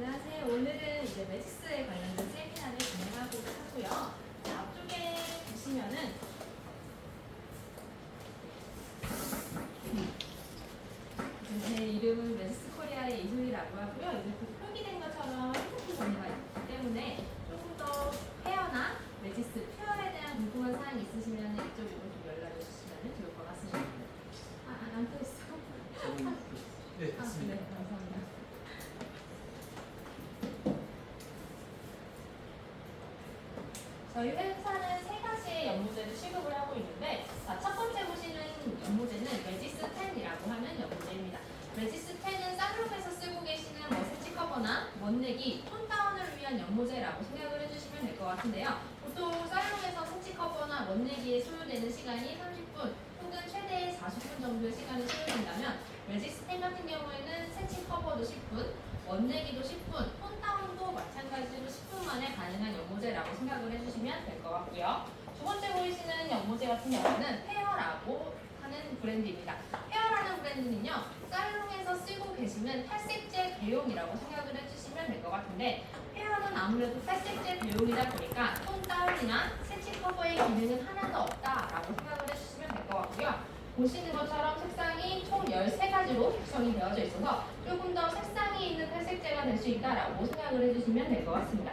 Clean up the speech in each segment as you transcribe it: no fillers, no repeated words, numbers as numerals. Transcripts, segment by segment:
안녕하세요. 오늘은 이제 매직스에 관련된 세미나를 진행하고자 하고요. 자, 앞쪽에 보시면은 제 이름은 매직스 코리아의 이소희라고 하고요. 이제 그 표기된 것처럼 핸드폰 정리가 있기 때문에 조금 더 페어나 매직스 퓨어에 대한 궁금한 사항이 있으시면 이쪽으로 좀 연락을 주시면 좋을 것 같습니다. 안 떠있어? 네, 맞습니다. 네, 감사합니다. 저희 회사는 세 가지의 연모제를 취급을 하고 있는데, 첫 번째 보시는 연모제는 매직스 10이라고 하는 연모제입니다. 매직스 10은 쌍용에서 쓰고 계시는 세치 커버나 원내기, 톤 다운을 위한 연모제라고 생각을 해주시면 될 것 같은데요. 보통 쌍용에서 세치 커버나 원내기에 소요되는 시간이 30분, 혹은 최대 40분 정도의 시간이 소요된다면, 매직스 10 같은 경우에는 세치 커버도 10분, 원내기도 10분, 톤 다운도 마찬가지로 10분 만에 가능한 연모제라고 생각을 해주시면 될 것 같고요. 두 번째 보이시는 연모제 같은 경우는 페어라고 하는 브랜드입니다. 페어라는 브랜드는요, 쌀롱에서 쓰고 계시는 탈색제 대용이라고 생각을 해주시면 될 것 같은데, 페어는 아무래도 탈색제 대용이다 보니까 톤 다운이나 세치 커버의 기능은 하나도 없다라고 생각을 해주시면 될 것 같고요. 보시는 것처럼 색상이 총 13가지로 구성이 되어져 있어서 조금 더 색상이 있는 탈색제가 될 수 있다라고 생각을 해주시면 될 것 같습니다.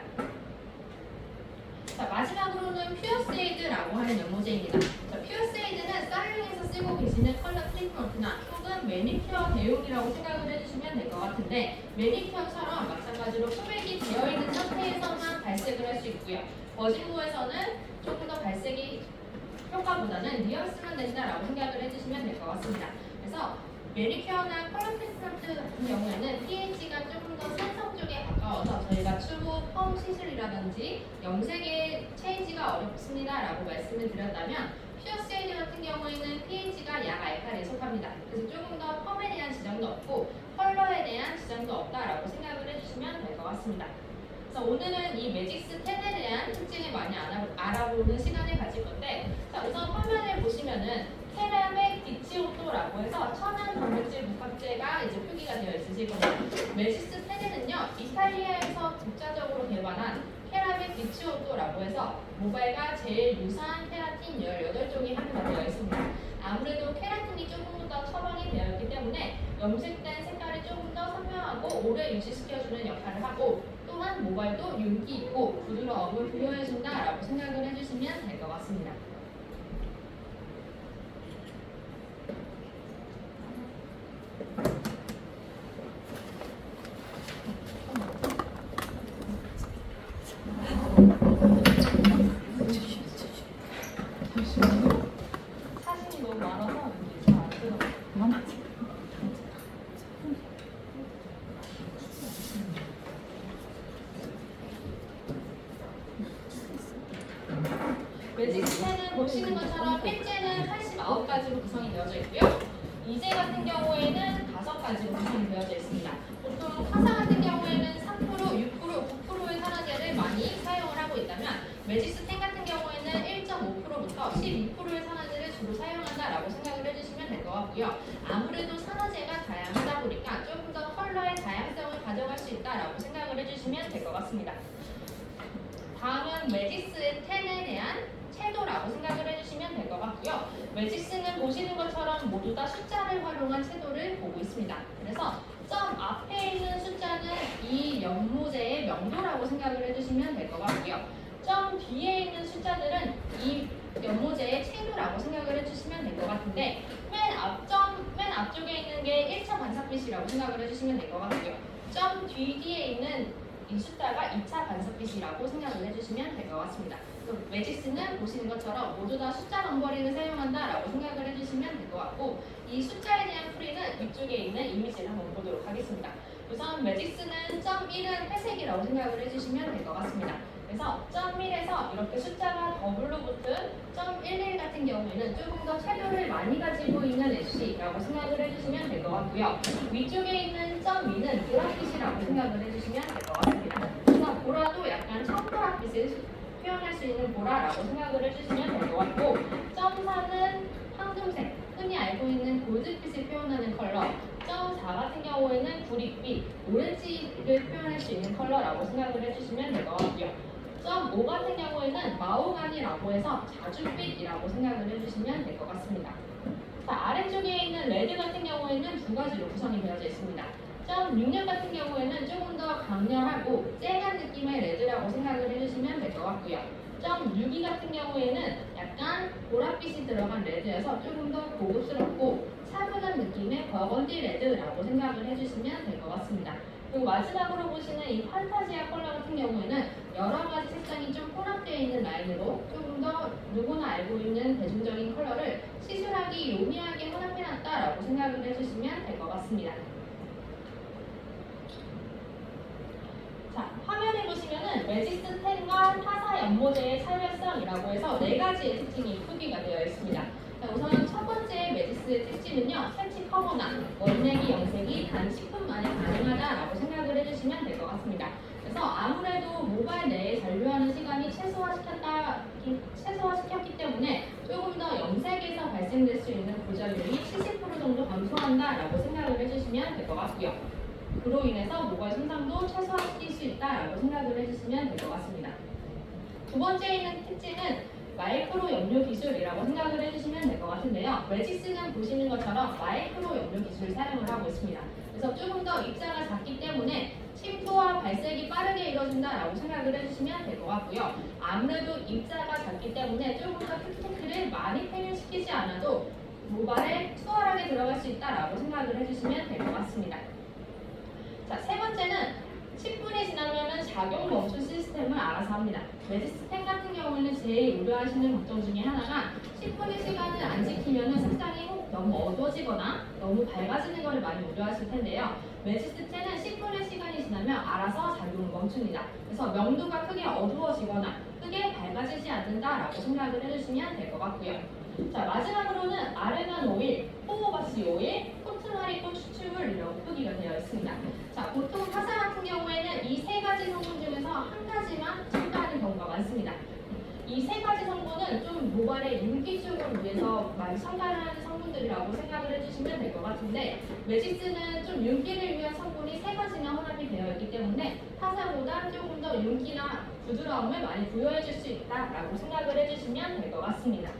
자, 마지막으로는 퓨어세이드라고 하는 연모제입니다. 자, 퓨어세이드는 쌀용에서 쓰고 계시는 컬러 트리트먼트나 혹은 매니큐어 대용이라고 생각을 해주시면 될 것 같은데, 매니큐어처럼 마찬가지로 소백이 되어있는 상태에서만 발색을 할 수 있고요. 버진모에서는 조금 더 발색이 효과보다는 뉘앙스만 낸다라고 생각을 해주시면 될 것 같습니다. 그래서 매니큐어나 컬러 트리트먼트 같은 경우에는 pH가 조금 더 산성 쪽에 가까워서 저희가 추후 펌 시술이라든지 염색의 체인지가 어렵습니다라고 말씀을 드렸다면, 퓨어세이드 같은 경우에는 pH가 약 알칼리에 속합니다. 그래서 조금 더 펌에 대한 지장도 없고 컬러에 대한 지장도 없다라고 생각을 해주시면 될 것 같습니다. 그래서 오늘은 이 매직스 10에 대한 특징을 많이 알아보는 시간을 가질 건데, 자, 우선 화면을 보시면은 캐라멜 디치오토라고 해서 천연 단백질 복합제가 이제 표기가 되어 있으실 겁니다. 매직스 10에는요, 이탈리아에서 독자적으로 개발한 캐라멜 디치오토라고 해서 모발과 제일 유사한 케라틴 18종이 함유되어 있습니다. 아무래도 케라틴이 조금 더 처방이 되어 있기 때문에 염색된 색깔이 조금 더 선명하고 오래 유지시켜주는 역할을 하고, 또한 모발도 윤기 있고 부드러움을 부여해준다라고 생각을 해주시면 될 것 같습니다. 사진이 너무 많아서 이제 잘 안 들어가요. 매직스 10은 보시는 것처럼 필제는 89가지로 구성이 되어져 있고요. 이제 같은 경우에는 5가지로 구성이 되어져 있습니다. 보통 화사 같은 경우에는 3%, 6%, 9%의 산화제를 많이 사용을 하고 있다면, 매직스 10 같은 경우에는 1.5%부터 12%의 산화제를 주로 사용한다라고 생각을 해주시면 될 것 같고요. 아무래도 산화제가 다양하다 보니까 조금 더 컬러의 다양성을 가져갈 수 있다라고 생각을 해주시면 될 것 같습니다. 다음은 매직스 10에 대한 채도라고 생각을 해주시면 될 것 같고요. 매직스는 보시는 것처럼 모두 다 숫자를 활용한 채도를 보고 있습니다. 그래서 점 앞에 있는 숫자는 이 연모제의 명도라고 생각을 해주시면 될 것 같고요. 점 뒤에 있는 숫자들은 이 연모제의 채도라고 생각을 해주시면 될 것 같은데, 맨 앞쪽에 있는 게 1차 반삭빛이라고 생각을 해주시면 될 것 같고요. 점 뒤에 있는 이 숫자가 2차 반삭빛이라고 생각을 해주시면 될 것 같습니다. 매직스는 보시는 것처럼 모두 다 숫자 넘버링을 사용한다라고 생각을 해주시면 될 것 같고, 이 숫자에 대한 풀이는 위쪽에 있는 이미지를 한번 보도록 하겠습니다. 우선 매직스는 점 1은 회색이라고 생각을 해주시면 될 것 같습니다. 그래서 점 1에서 이렇게 숫자가 더블로 붙은 점 11 같은 경우에는 조금 더 채도를 많이 가지고 있는 애쉬라고 생각을 해주시면 될 것 같고요. 위쪽에 있는 점 2는 보랏빛이라고 생각을 해주시면 될 것 같습니다. 그래서 보라도 약간 청보랏빛을 표현할 수 있는 보라라고 생각을 해주시면 될 것 같고, 점 4는 황금색, 흔히 알고 있는 골드빛을 표현하는 컬러, 점 4 같은 경우에는 구릿빛, 오렌지를 표현할 수 있는 컬러라고 생각을 해주시면 될 것 같고요. 점 5 같은 경우에는 마호가니라고 해서 자줏빛이라고 생각을 해주시면 될 것 같습니다. 자, 아래쪽에 있는 레드 같은 경우에는 두 가지로 구성이 되어져 있습니다. 점 66 같은 경우에는 조금 더 강렬하고 쨍한 느낌의 레드라고 생각을 해주시면 될 것 같고요. 점 62 같은 경우에는 약간 보랏빛이 들어간 레드여서 조금 더 고급스럽고 차분한 느낌의 버건디 레드라고 생각을 해주시면 될 것 같습니다. 그리고 마지막으로 보시는 이 판타지아 컬러 같은 경우에는 여러 가지 색상이 좀 혼합되어 있는 라인으로 조금 더 누구나 알고 있는 대중적인 컬러를 시술하기 용이하게 혼합해놨다라고 생각을 해주시면 될 것 같습니다. 자, 화면에 보시면은 매지스 10과 타사 연모제의 차별성이라고 해서 네 가지의 특징이 표기가 되어 있습니다. 자, 우선 첫 번째 매지스의 특징은요, 설치 커버나 원내기 영색이 단 10분 만에 가능하다라고 생각을 해주시면 될 것 같습니다. 그래서 아무래도 모바일 내에 잔류하는 시간이 최소화시켰기 때문에 조금 더 염색에서 발생될 수 있는 고전율이 70% 정도 감소한다라고 생각을 해주시면 될 것 같고요. 그로 인해서 모발 손상도 최소화시킬 수 있다라고 생각을 해주시면 될 것 같습니다. 두 번째 있는 특징은 마이크로 염료 기술이라고 생각을 해주시면 될 것 같은데요. 매지스는 보시는 것처럼 마이크로 염료 기술을 사용을 하고 있습니다. 그래서 조금 더 입자가 작기 때문에 침투와 발색이 빠르게 이루어진다라고 생각을 해주시면 될 것 같고요. 아무래도 입자가 작기 때문에 조금 더 큐티클을 많이 팽일시키지 않아도 모발에 수월하게 들어갈 수 있다라고 생각을 해주시면 될 것 같습니다. 자, 세 번째는 10분이 지나면 작용 멈춤 시스템을 알아서 합니다. 매지스 10 같은 경우에는 제일 우려하시는 걱정 중에 하나가 10분의 시간을 안 지키면 색상이 너무 어두워지거나 너무 밝아지는 것을 많이 우려하실 텐데요. 매지스 10은 10분의 시간이 지나면 알아서 작용을 멈춥니다. 그래서 명도가 크게 어두워지거나 크게 밝아지지 않는다라고 생각을 해주시면 될 것 같고요. 자, 마지막으로는 아르간 오일, 호호바시 오일, 코트마리꽃 추출물이라고 표기가 되어 있습니다. 자, 보통 타사 같은 경우에는 이 세 가지 성분 중에서 한 가지만 첨가하는 경우가 많습니다. 이 세 가지 성분은 좀 모발의 윤기 쪽을 위해서 많이 첨가하는 성분들이라고 생각을 해주시면 될 것 같은데, 매지스는 좀 윤기를 위한 성분이 세 가지나 혼합이 되어 있기 때문에 타사보다 조금 더 윤기나 부드러움을 많이 부여해 줄 수 있다라고 생각을 해주시면 될 것 같습니다.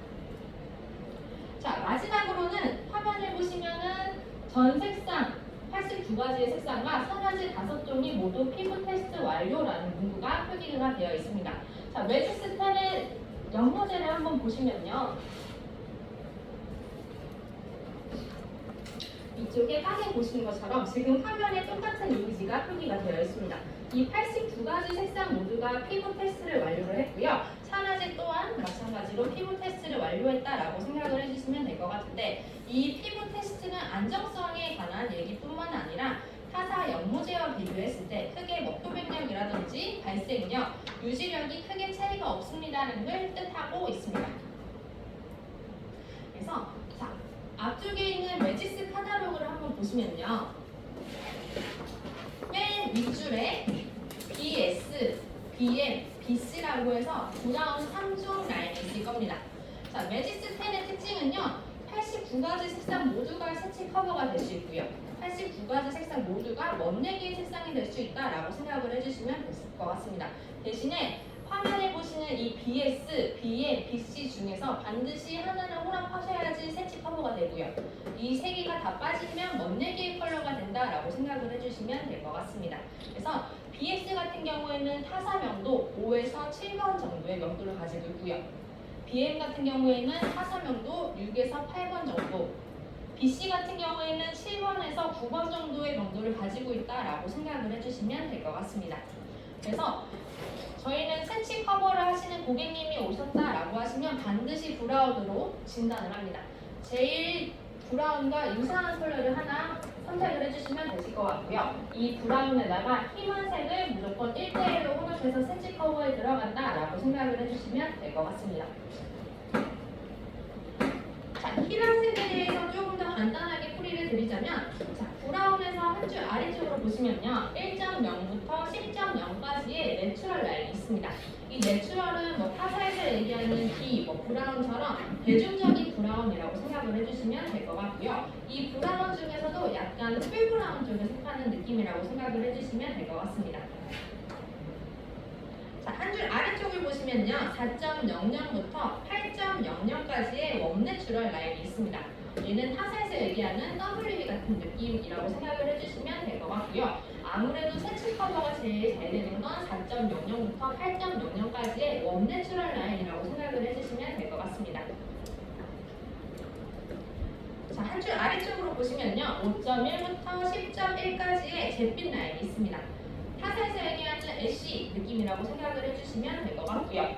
자, 마지막으로는 화면을 보시면은 전 색상 82가지의 색상과 산화제 5종이 모두 피부 테스트 완료라는 문구가 표기가 되어 있습니다. 자, 매지스 10의 연모제를 한번 보시면요. 이쪽에 까게 보시는 것처럼 지금 화면에 똑같은 이미지가 표기가 되어 있습니다. 이 82가지 색상 모두가 피부 테스트를 완료를 했고요. 산화제 또한 마찬가지로 피부 테스트를 완료했다라고 생각을 해주시면 될 것 같은데, 이 피부 테스트는 안정성에 관한 얘기뿐만 아니라 타사 연모제와 비교했을 때 크게 표백력이라든지 발색력, 유지력이 크게 차이가 없습니다라는 걸 뜻하고 있습니다. 그래서 자, 앞쪽에 있는 매지스 카탈로그를 한번 보시면요. 맨 윗줄에 BS, BM, BC라고 해서 브라운 3종 라인이 있을 겁니다. 자, 매지스 10의 특징은요. 89가지 색상 모두가 색칠 커버가 될 수 있고요. 89가지 색상 모두가 멋내기의 색상이 될 수 있다라고 생각을 해주시면 될 것 같습니다. 대신에 화면에 보시는 이 BS, BM, BC 중에서 반드시 하나는 혼합하셔야지 색칠 커버가 되고요. 이 세 개가 다 빠지면 멋내기의 컬러가 된다라고 생각을 해주시면 될 것 같습니다. 그래서 BS 같은 경우에는 타사 명도 5에서 7번 정도의 명도를 가지고 있고요. BM 같은 경우에는 타사 명도 6에서 8번 정도, BC 같은 경우에는 7번에서 9번 정도의 명도를 가지고 있다라고 생각을 해주시면 될 것 같습니다. 그래서 저희는 색칠 커버를 하시는 고객님이 오셨다라고 하시면 반드시 브라운으로 진단을 합니다. 제일 브라운과 유사한 컬러를 하나 선택을 해주시면 되실 것 같고요. 이 브라운에다가 희한 색을 무조건 1대1로 혼합해서 색칠 커버에 들어간다라고 생각을 해주시면 될 것 같습니다. 자, 희한 색에 대해서 조금 더 간단하게 풀이를 드리자면, 자, 브라운에서 한 줄 아래쪽으로 보시면요. 1.0부터 10.0까지의 내추럴 라인이 있습니다. 이 내추럴은 뭐 타사에서 얘기하는 B, 브라운처럼 대중적인 브라운이라고 생각을 해주시면 될 것 같고요. 이 브라운 중에서도 약간 풀 브라운 쪽에 속하는 느낌이라고 생각을 해주시면 될 것 같습니다. 자, 한 줄 아래쪽을 보시면요. 4.00부터 8.00까지의 웜내추럴 라인이 있습니다. 얘는 타사에서 얘기하는 WB 같은 느낌이라고 생각을 해주시면 될 것 같고요. 아무래도 세축 커버가 제일 잘 되는 건 4.00부터 8.00까지의 웜내추럴 라인이라고 생각을 해주시면 될 것 같습니다. 자, 한 줄 아래쪽으로 보시면요. 5.1부터 10.1까지의 잿빛 라인이 있습니다. 타사에서 얘기하는 애쉬 느낌이라고 생각을 해주시면 될 것 같고요.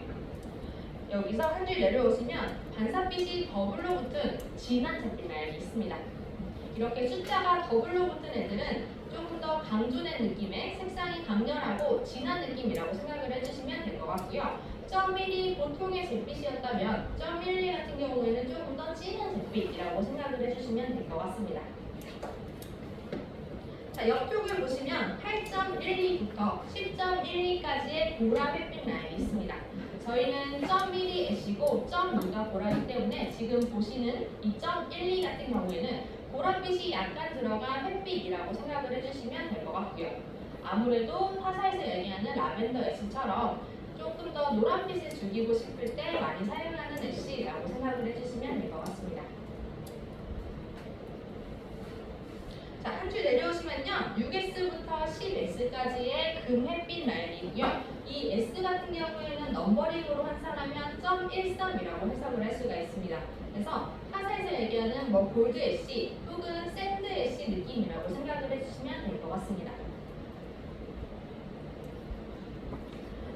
여기서 한 줄 내려오시면 반사빛이 더블로 붙은 진한 잿빛 라인이 있습니다. 이렇게 숫자가 더블로 붙은 애들은 조금 더 강조된 느낌의 색상이 강렬하고 진한 느낌이라고 생각을 해주시면 될 것 같고요. 0.1이 보통의 잿빛이었다면 0.12 같은 경우에는 조금 더 진한 잿빛이라고 생각을 해주시면 될 것 같습니다. 자, 옆쪽을 보시면 8.12부터 10.12까지의 보라 햇빛 라인이 있습니다. 저희는 0.1이 애쉬고 0.2가 보라이기 때문에 지금 보시는 이 0.12 같은 경우에는 보랏빛이 약간 들어간 햇빛이라고 생각을 해주시면 될 것 같고요. 아무래도 타사에서 얘기하는 라벤더 애쉬처럼 조금 더 노란빛을 죽이고 싶을 때 많이 사용하는 애쉬라고 생각을 해주시면 될 것 같습니다. 자, 한 줄 내려오시면요. 6S부터 10S까지의 금햇빛 라인이고요. 이 S 같은 경우에는 넘버링으로 환산하면 0.13이라고 해석을 할 수가 있습니다. 그래서 타사에서 얘기하는 뭐 골드 애쉬 혹은 샌드 애쉬 느낌이라고 생각을 해주시면 될 것 같습니다.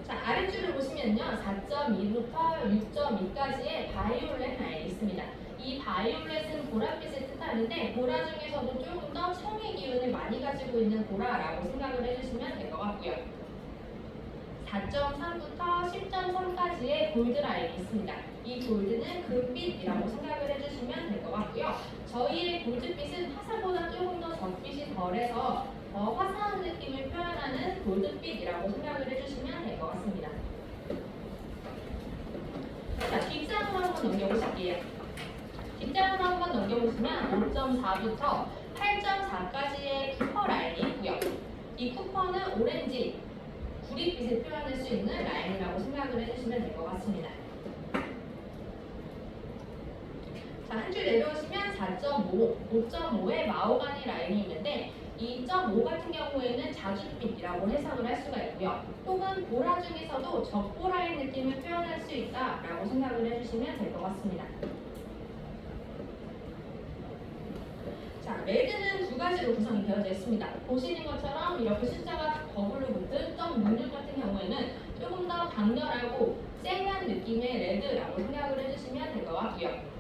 자, 아랫줄을 보시면요. 4.2부터 6.2까지의 바이올렛 라인이 있습니다. 이 바이올렛은 보랏빛을 뜻하는데 보라 중에서도 조금 더 청의 기운을 많이 가지고 있는 보라라고 생각을 해주시면 될 것 같고요. 4.3부터 10.3까지의 골드 라인이 있습니다. 이 골드는 금빛이라고 생각을 해주시면 될 것 같고요. 저희의 골드빛은 타사보다 조금 더 적빛이 덜해서 더 화사한 느낌을 표현하는 골드빛이라고 생각을 해주시면 될 것 같습니다. 자, 뒷장으로 한번 넘겨보실게요. 뒷장으로 한번 넘겨보시면 5.4부터 8.4까지의 쿠퍼 라인이 있고요. 이 쿠퍼는 오렌지, 구릿빛을 표현할 수 있는 라인이라고 생각을 해주시면 될 것 같습니다. 자, 한 줄 내려오시면 4.5, 5.5의 마호가니 라인이 있는데 이 2.5 같은 경우에는 자줏빛이라고 해석을 할 수가 있고요. 혹은 보라 중에서도 적보라의 느낌을 표현할 수 있다라고 생각을 해주시면 될 것 같습니다. 자, 레드는 두 가지로 구성이 되어져 있습니다. 보시는 것처럼 이렇게 숫자가 더블로 붙은 0.66 같은 경우에는 조금 더 강렬하고 쨍한 느낌의 레드라고 생각을 해주시면 될 것 같고요.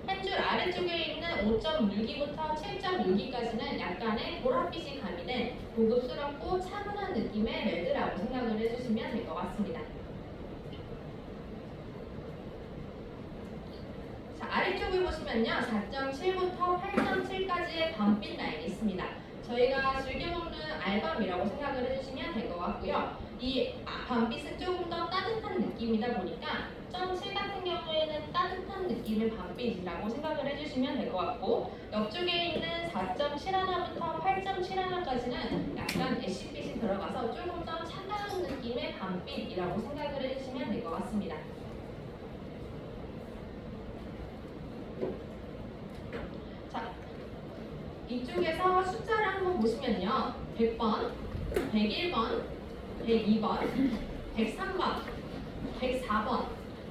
한 줄 아래쪽에 있는 5.62부터 7.62까지는 약간의 보랏빛이 가미된 고급스럽고 차분한 느낌의 레드라고 생각을 해주시면 될 것 같습니다. 자, 아래쪽을 보시면요. 4.7부터 8.7까지의 밤빛 라인이 있습니다. 저희가 즐겨 먹는 알밤이라고 생각을 해주시면 될 것 같고요. 이 밤빛은 조금 더 따뜻한 느낌이다 보니까 0.7 같은 경우에는 따뜻한 느낌의 밤빛이라고 생각을 해주시면 될 것 같고, 옆쪽에 있는 4.71부터 8.71까지는 약간 애쉬빛이 들어가서 조금 더 차가운 느낌의 밤빛이라고 생각을 해주시면 될 것 같습니다. 자, 이쪽에서 숫자를 한번 보시면요. 100번, 101번, 102번, 103번, 104번,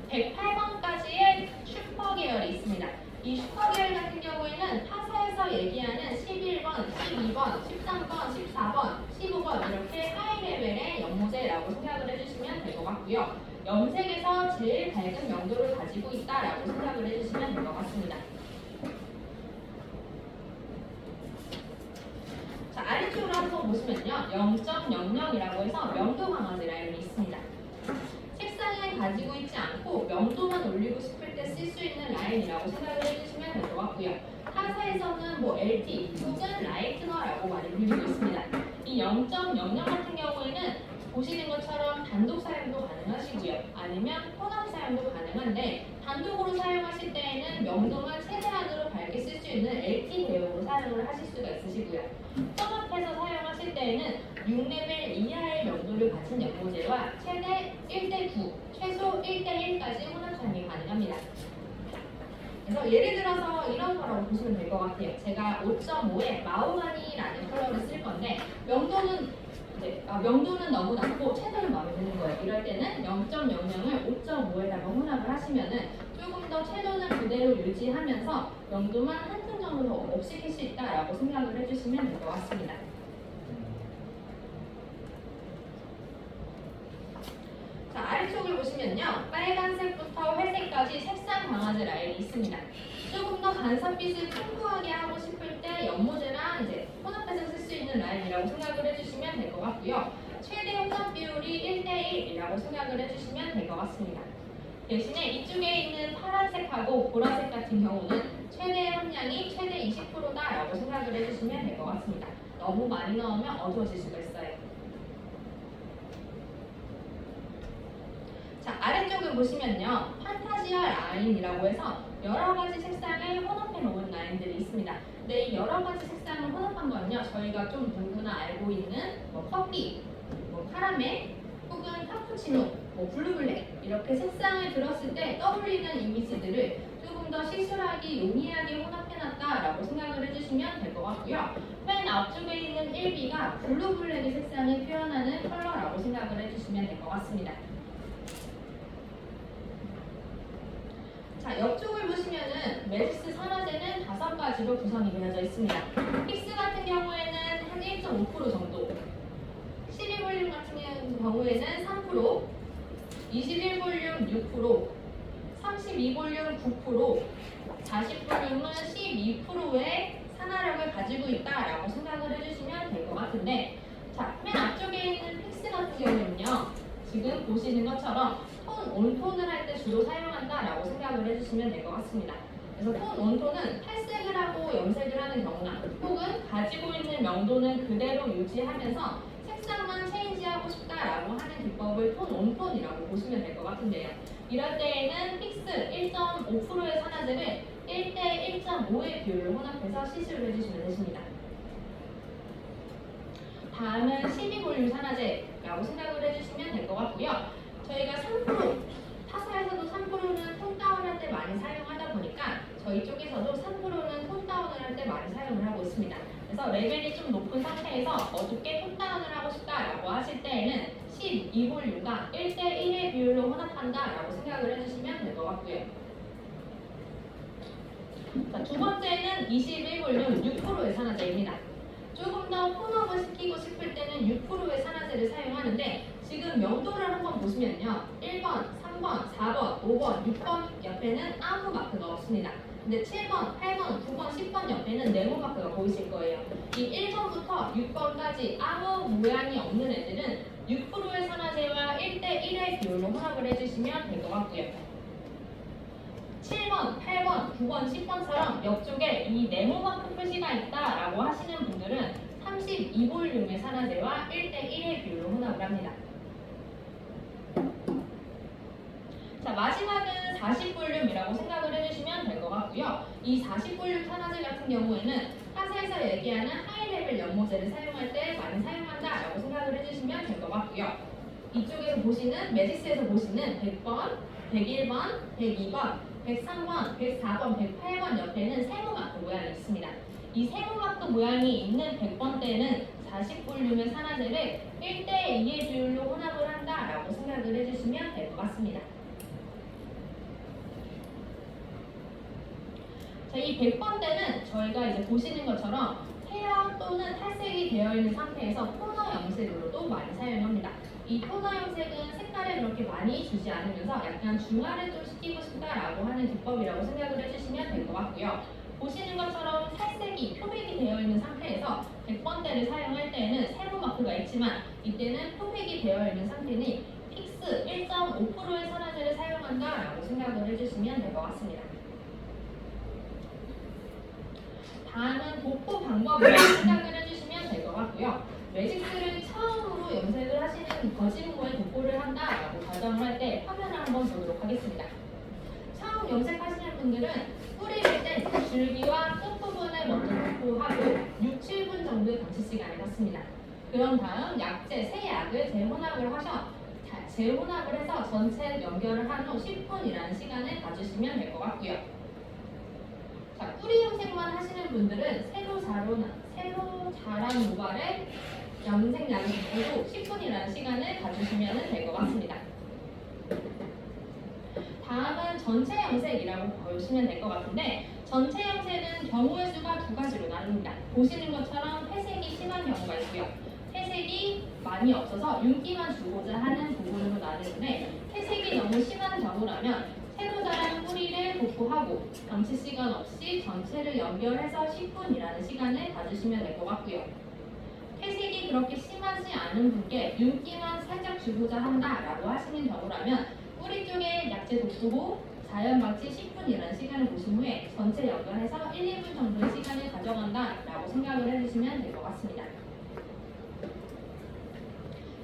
108번까지의 슈퍼 계열이 있습니다. 이 슈퍼 계열 같은 경우에는 타사에서 얘기하는 11번, 12번, 13번, 14번, 15번 이렇게 하이 레벨의 연모제라고 생각을 해주시면 될 것 같고요. 염색에서 제일 밝은 명도를 가지고 있다라고 생각을 해주시면 될 것 같습니다. 자, 아래쪽으로 한번 보시면요. 0.00이라고 해서 명도 강화제 라인이 있습니다. 색상을 가지고 있지 않고 명도만 올리고 싶을 때 쓸 수 있는 라인이라고 생각을 해주시면 될 것 같고요. 타사에서는 뭐 LT 혹은 라이트너라고 많이 불리고 있습니다. 이 0.00 같은 경우에는 보시는 것처럼 단독 사용도 가능하시고요. 되시고요. 아니면 혼합 사용도 가능한데 단독으로 사용하실 때에는 명도만 최대한으로 밝게 쓸 수 있는 LT 대용으로 사용을 하실 수가 있으시고요. 혼합해서 사용하실 때에는 6레벨 이하의 명도를 가진 연모제와 최대 1대9, 최소 1대1까지 혼합 사용이 가능합니다. 그래서 예를 들어서 이런 거라고 보시면 될 것 같아요. 제가 5.5에 마호가니라는 컬러를 쓸 건데 명도는 너무 낮고 채도는 마음에 드는 거예요. 이럴 때는 0.00을 5.5에다가 혼합을 하시면은 조금 더 채도는 그대로 유지하면서 명도만 한 톤 정도 더 업시킬 수 있다라고 생각을 해주시면 될 것 같습니다. 자, 아래쪽을 보시면요. 빨간색부터 회색까지 색상 강아지 라인이 있습니다. 조금 더 간섭빛을 풍부하게 하고 싶을 때 연모제랑 이제 혼합해서 쓸 수 있는 라인이라고 생각을 해주시면 될 것 같고요. 최대 혼합 비율이 1대1이라고 생각을 해주시면 될 것 같습니다. 대신에 이쪽에 있는 파란색하고 보라색 같은 경우는 최대 함량이 최대 20%다라고 생각을 해주시면 될 것 같습니다. 너무 많이 넣으면 어두워질 수가 있어요. 자, 아래쪽을 보시면요. 판타지아 라인이라고 해서 여러 가지 색상을 혼합해 놓은 라인들이 있습니다. 근데 이 여러 가지 색상을 혼합한 건요. 저희가 좀 누구나 알고 있는 커피, 카라멜, 혹은 카푸치노, 블루블랙 이렇게 색상을 들었을 때 떠올리는 이미지들을 조금 더 시술하기 용이하게 혼합해놨다라고 생각을 해주시면 될 것 같고요. 맨 앞쪽에 있는 1B가 블루블랙의 색상을 표현하는 컬러라고 생각을 해주시면 될 것 같습니다. 자, 옆쪽을 보시면은 메디스 산화제는 5가지로 구성이 되어져 있습니다. 픽스 같은 경우에는 한 1.5% 정도, 12볼륨 같은 경우에는 3%, 21볼륨 6%, 32볼륨 9%, 40볼륨은 12%의 산화력을 가지고 있다라고 생각을 해주시면 될 것 같은데, 자, 맨 앞쪽에 있는 픽스 같은 경우는요, 지금 보시는 것처럼 톤 온톤을 할 때 주로 사용한다라고 생각을 해주시면 될 것 같습니다. 그래서 톤 온톤은 탈색을 하고 염색을 하는 경우나 혹은 가지고 있는 명도는 그대로 유지하면서 색상만 체인지하고 싶다라고 하는 기법을 톤 온톤이라고 보시면 될 것 같은데요. 이럴 때에는 픽스 1.5%의 산화제를 1대 1.5의 비율을 혼합해서 시술을 해주시면 되십니다. 다음은 12볼륨 산화제라고 생각을 해주시면 될 것 같고요. 저희가 3%, 타사에서도 3%는 톤 다운할 때 많이 사용하다 보니까 저희 쪽에서도 3%는 톤 다운을 할 때 많이 사용을 하고 있습니다. 그래서 레벨이 좀 높은 상태에서 어둡게 톤 다운을 하고 싶다라고 하실 때에는 12볼륨과 1대1의 비율로 혼합한다라고 생각을 해주시면 될 것 같고요. 자, 두 번째는 21볼륨 6%의 산화제입니다. 조금 더 톤업을 시키고 싶을 때는 6%의 산화제를 사용하는데 지금 명도를 한번 보시면요. 1번, 3번, 4번, 5번, 6번 옆에는 아무 마크가 없습니다. 근데 7번, 8번, 9번, 10번 옆에는 네모 마크가 보이실 거예요. 이 1번부터 6번까지 아무 모양이 없는 애들은 6%의 산화제와 1대1의 비율로 혼합을 해주시면 될 것 같고요. 7번, 8번, 9번, 10번처럼 옆쪽에 이 네모 마크 표시가 있다라고 하시는 분들은 32볼륨의 산화제와 1대1의 비율로 혼합을 합니다. 자, 마지막은 40볼륨이라고 생각을 해주시면 될 것 같고요. 이 40볼륨 산화제 같은 경우에는 타사에서 얘기하는 하이레벨 연모제를 사용할 때 많이 사용한다라고 생각을 해주시면 될 것 같고요. 이쪽에서 보시는, 매직스에서 보시는 100번, 101번, 102번, 103번, 104번, 108번 옆에는 세모마크 모양이 있습니다. 이 세모마크 모양이 있는 100번대는 40볼륨의 산화제를 1대2의 비율로 혼합을 한다라고 생각을 해주시면 될 것 같습니다. 자, 이 100번대는 저희가 이제 보시는 것처럼 헤어 또는 탈색이 되어 있는 상태에서 토너 염색으로도 많이 사용합니다. 이 토너 염색은 색깔을 그렇게 많이 주지 않으면서 약간 중화를 좀 시키고 싶다라고 하는 기법이라고 생각을 해주시면 될 것 같고요. 보시는 것처럼 탈색이 표백이 되어 있는 상태에서 100번대를 사용할 때에는 세모 마크가 있지만 이때는 표백이 되어 있는 상태니 픽스 1.5%의 산화제를 사용한다라고 생각을 해주시면 될 것 같습니다. 다음은 도포 방법을 생각을 해주시면 될 것 같고요. 매직스를 처음으로 염색을 하시는 씨는 거짓모에 독보를 한다라고 가정을 할 때 화면을 한번 보도록 하겠습니다. 처음 염색하시는 분들은 뿌리를 땐 줄기와 끝부분을 먼저 독보하고 6, 7분 정도의 방치 시간을 갖습니다. 그런 다음 약재, 새 약을 재혼합을 해서 전체 연결을 한 후 10분이라는 시간을 가주시면 될 것 같고요. 자, 뿌리 염색만 하시는 분들은 새로 자란 모발에 염색약을 붓고 10분이라는 시간을 가주시면 될 것 같습니다. 다음은 전체 염색이라고 보시면 될 것 같은데 전체 염색은 경우의 수가 두 가지로 나뉩니다. 보시는 것처럼 회색이 심한 경우가 있고요. 회색이 많이 없어서 윤기만 주고자 하는 부분으로 나뉘는데 회색이 너무 심한 경우라면 새로 자란 뿌리를 복구하고 방치 시간 없이 전체를 연결해서 10분이라는 시간을 가주시면 될 것 같고요. 회색이 그렇게 심하지 않은 분께 윤기만 살짝 주고자 한다라고 하시는 경우라면 뿌리 쪽에 약재 돋구고 자연 방치 10분이라는 시간을 보신 후에 전체 연결해서 1, 2분 정도의 시간을 가져간다라고 생각을 해주시면 될 것 같습니다.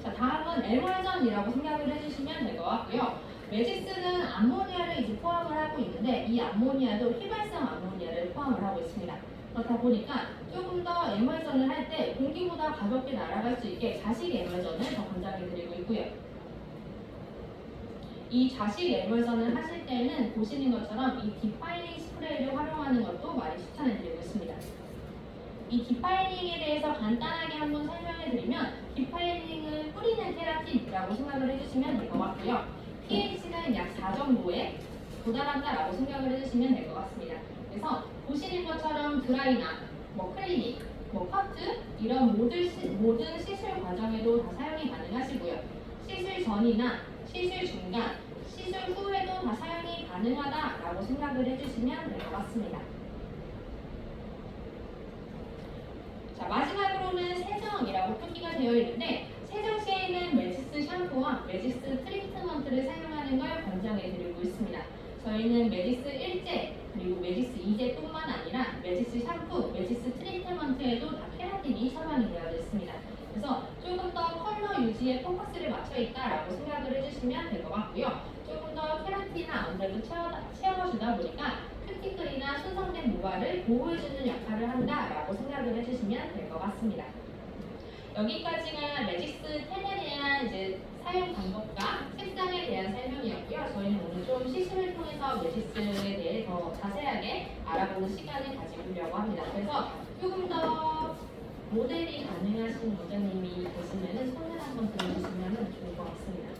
자, 다음은 에멀전이라고 생각을 해주시면 될 것 같고요. 매직스는 암모니아를 이제 포함을 하고 있는데 이 암모니아도 휘발성 암모니아를 포함을 하고 있습니다. 그렇다 보니까 조금 더 에멀전을 할 때 공기보다 가볍게 날아갈 수 있게 자식 에멀전을 더 권장해 드리고 있고요. 이 자식 에멀전을 하실 때는 보시는 것처럼 이 디파이닝 스프레이를 활용하는 것도 많이 추천해 드리고 있습니다. 이 디파이닝에 대해서 간단하게 한번 설명해 드리면 디파이닝은 뿌리는 케라틴이라고 생각을 해주시면 될 것 같고요. pH는 약 4 정도에 도달한다라고 생각을 해주시면 될 것 같습니다. 그래서 보시는 것처럼 드라이나 클리닉, 커트 이런 모든 시술 과정에도 다 사용이 가능하시고요. 시술 전이나 시술 중간, 시술 후에도 다 사용이 가능하다라고 생각을 해주시면 될 것 같습니다. 자, 마지막으로는 세정이라고 표기가 되어 있는데 세정 시에는 매직스 샴푸와 매직스 트리트먼트를 사용하는 걸 권장해 드리고 있습니다. 저희는 매직스 1제 그리고 매직스 2제뿐만 아니라 매직스 샴푸, 매직스 트리트먼트에도 다 케라틴이 처방이 되어 있습니다. 그래서 조금 더 컬러 유지에 포커스를 맞춰 있다라고 생각을 해주시면 될 것 같고요. 조금 더 케라틴을 아무래도 채워주다 보니까 큐티클이나 손상된 모발을 보호해주는 역할을 한다라고 생각을 해주시면 될 것 같습니다. 여기까지가 매직스 10에 대한 이제 사용 방법과 색상에 대한 설명이었고요. 저희는 오늘 좀 시술을 통해서 매직스에 대해 더 자세하게 알아보는 시간을 가지려고 합니다. 그래서 조금 더 모델이 가능하신 원장님이 계시면 손을 한번 들어주시면 좋을 것 같습니다.